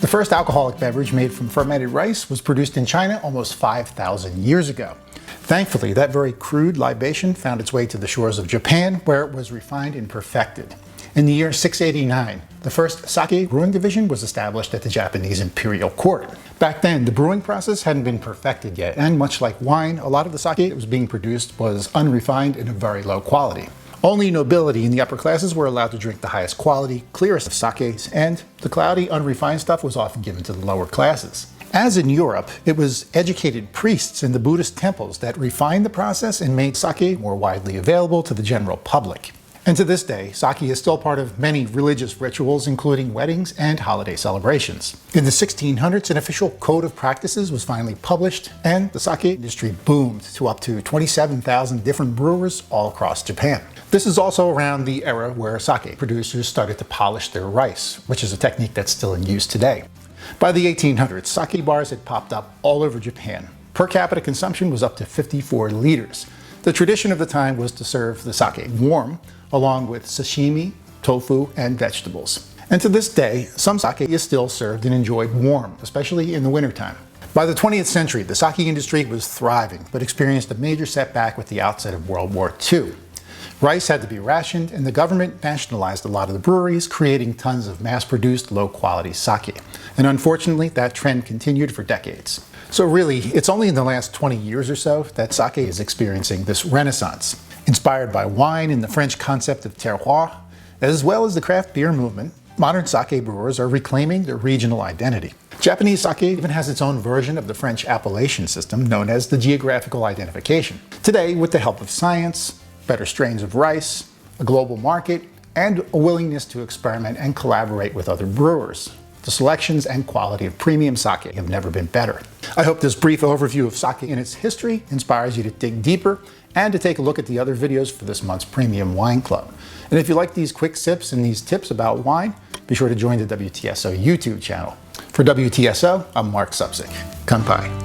The first alcoholic beverage made from fermented rice was produced in China almost 5,000 years ago. Thankfully, that very crude libation found its way to the shores of Japan, where it was refined and perfected. In the year 689, the first sake brewing division was established at the Japanese imperial court. Back then, the brewing process hadn't been perfected yet, and much like wine, a lot of the sake that was being produced was unrefined and of very low quality. Only nobility and the upper classes were allowed to drink the highest quality, clearest of sakes, and the cloudy, unrefined stuff was often given to the lower classes. As in Europe, it was educated priests in the Buddhist temples that refined the process and made sake more widely available to the general public. And to this day, sake is still part of many religious rituals, including weddings and holiday celebrations. In the 1600s, an official code of practices was finally published, and the sake industry boomed to up to 27,000 different brewers all across Japan. This is also around the era where sake producers started to polish their rice, which is a technique that's still in use today. By the 1800s, sake bars had popped up all over Japan. Per capita consumption was up to 54 liters. The tradition of the time was to serve the sake warm, along with sashimi, tofu, and vegetables. And to this day, some sake is still served and enjoyed warm, especially in the wintertime. By the 20th century, the sake industry was thriving, but experienced a major setback with the outset of World War II. Rice had to be rationed, and the government nationalized a lot of the breweries, creating tons of mass-produced, low-quality sake. And unfortunately, that trend continued for decades. So really, it's only in the last 20 years or so that sake is experiencing this renaissance. Inspired by wine and the French concept of terroir, as well as the craft beer movement, modern sake brewers are reclaiming their regional identity. Japanese sake even has its own version of the French appellation system known as the geographical identification. Today, with the help of science, better strains of rice, a global market, and a willingness to experiment and collaborate with other brewers, the selections and quality of premium sake have never been better. I hope this brief overview of sake and its history inspires you to dig deeper and to take a look at the other videos for this month's Premium Wine Club. And if you like these quick sips and these tips about wine, be sure to join the WTSO YouTube channel. For WTSO, I'm Marc Supsic. Kanpai.